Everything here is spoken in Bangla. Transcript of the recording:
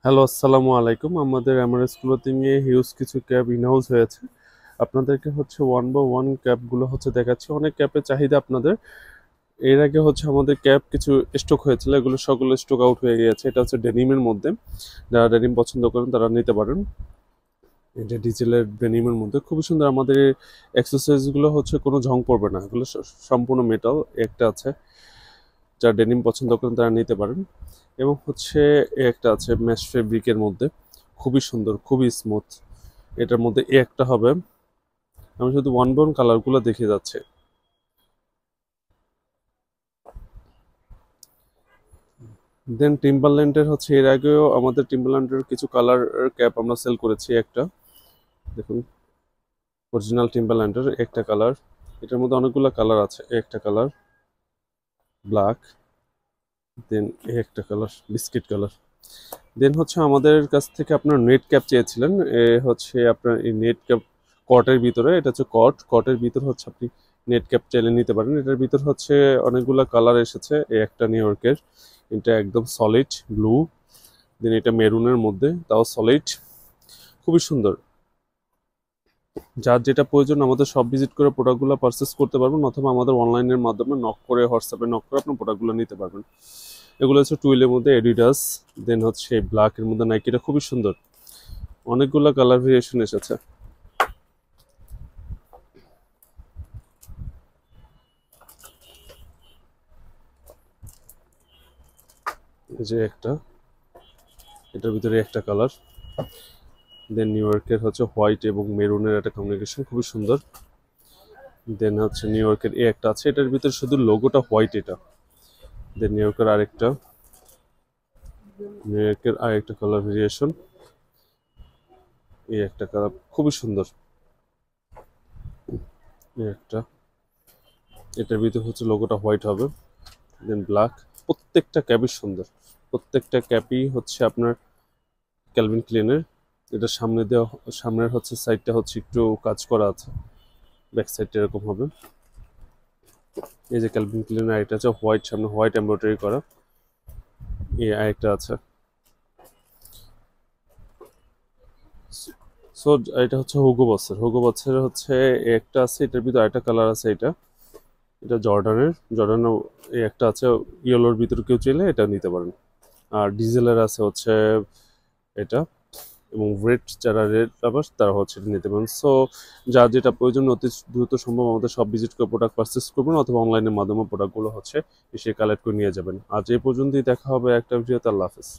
হ্যালো, আসসালামু আলাইকুম। আমাদের এমআরএস ক্লোথিং এ হিউজ কিছু ক্যাপ ইনহাউস হয়েছে। আপনাদেরকে হচ্ছে ওয়ান বাই ওয়ান ক্যাপগুলো হচ্ছে দেখাচ্ছি। অনেক ক্যাপের চাহিদা আপনাদের। এর আগে হচ্ছে আমাদের ক্যাপ কিছু স্টক হয়েছিল, এগুলো সকল স্টক আউট হয়ে গিয়েছে। এটা হচ্ছে ডেনিমের মধ্যে, যারা ডেনিম পছন্দ করেন তারা নিতে পারেন। এটা ডিজেলের ডেনিমের মধ্যে খুবই সুন্দর। আমাদের এক্সারসাইজগুলো হচ্ছে কোনো ঝং পড়বে না, এগুলো সম্পূর্ণ মেটাল। একটা আছে, যারা ডেনিম পছন্দ করেন তারা নিতে পারেন। এবং হচ্ছে একটা আছে ম্যাশ ফেব্রিকের মধ্যে, খুবই সুন্দর, খুবই স্মুথ। এটার মধ্যে একটা হবে, আমি শুধু ওয়ান বাই ওয়ান কালারগুলো দেখে যাচ্ছে। দেন টিম্বারল্যান্ডের হচ্ছে এর আগেও আমাদের টিম্বারল্যান্ডের কিছু কালার ক্যাপ আমরা সেল করেছি। একটা দেখুন, অরিজিনাল টিম্বারল্যান্ডের একটা কালার। এটার মধ্যে অনেকগুলো কালার আছে। একটা কালার ব্ল্যাক, দেন একটা কালার বিস্কিট কালার। দেন হচ্ছে আমাদের কাছ থেকে আপনার নেট ক্যাপ চেয়েছিলেন। হচ্ছে আপনার এই নেট ক্যাপ কটের ভিতরে, এটা হচ্ছে কটের ভিতর হচ্ছে আপনি নেট ক্যাপ চাইলে নিতে পারেন। এটার ভিতর হচ্ছে অনেকগুলো কালার এসেছে। এই একটা নিউ ইয়র্কের, এটা একদম সলিড ব্লু। দেন এটা মেরুনের মধ্যে, তাও সলিড, খুবই সুন্দর। যার যেটা প্রয়োজন আমাদের সব ভিজিট করে প্রোডাক্টগুলো পারচেস করতে পারবেন, অথবা আমাদের অনলাইনের মাধ্যমে নক করে, হোয়াটসঅ্যাপে নক করে আপনার প্রোডাক্টগুলো নিতে পারবেন। এগুলো হচ্ছে টুইলের মধ্যে এডিডাস। দেন হচ্ছে ব্ল্যাকের মধ্যে নাইকিটা, খুবই সুন্দর। অনেকগুলো কালার ভেরিয়েশন এসেছে। এই যে একটা, এটার ভিতরে একটা কালার। দেন নিউ ইয়র্কের হচ্ছে হোয়াইট এবং মেরুনের একটা কমিউনিকেশন, খুবই সুন্দর। দেন হচ্ছে নিউ ইয়র্কের একটা আছে, এটার ভিতরে শুধু লোগোটা হোয়াইট এটা। দেন নিউ ইয়র্কের আরেকটা, নিউ ইয়র্কের আরেকটা কালার ভেরিয়েশন। এই একটা কালার খুবই সুন্দর। এই একটা, এটার ভিতরে হচ্ছে লোগোটা হোয়াইট হবে। দেন ব্ল্যাক। প্রত্যেকটা ক্যাপই সুন্দর, প্রত্যেকটা ক্যাপই হচ্ছে আপনার ক্যালভিন ক্লিনের। এটা সামনে দেওয়া, সামনের হচ্ছে সাইডটা হচ্ছে একটু কাজ করা আছে, ব্যাক সাইডটা এরকম হবে। এই যে ক্যালভিন ক্লিনের আরেকটা আছে হোয়াইট, সামনে হোয়াইট এমব্রয়ডারি করা। এই আরেকটা আছে। সো এটা হচ্ছে হুগো বসের হচ্ছে একটা আছে, এটার ভিতরে আরেকটা কালার আছে। এটা এটা জর্ডানের এই একটা আছে ইয়েলোর ভিতরে, কেউ চাইলে এটা নিতে পারেন। আর ডিজেলের আছে হচ্ছে এটা, এবং রেড, যারা রেড লাভার তারা হচ্ছে এটা নিতে পারেন। সো যার যেটা প্রয়োজন অতি দ্রুত সম্ভব আমাদের সব ভিজিট করে প্রোডাক্ট পারচেস করবেন, অথবা অনলাইনের মাধ্যমে প্রোডাক্টগুলো হচ্ছে এসে কালেক্ট করে নিয়ে যাবেন। আজ এই পর্যন্তই, দেখা হবে একটা ভিডিওতে। আল্লাহ হাফেজ।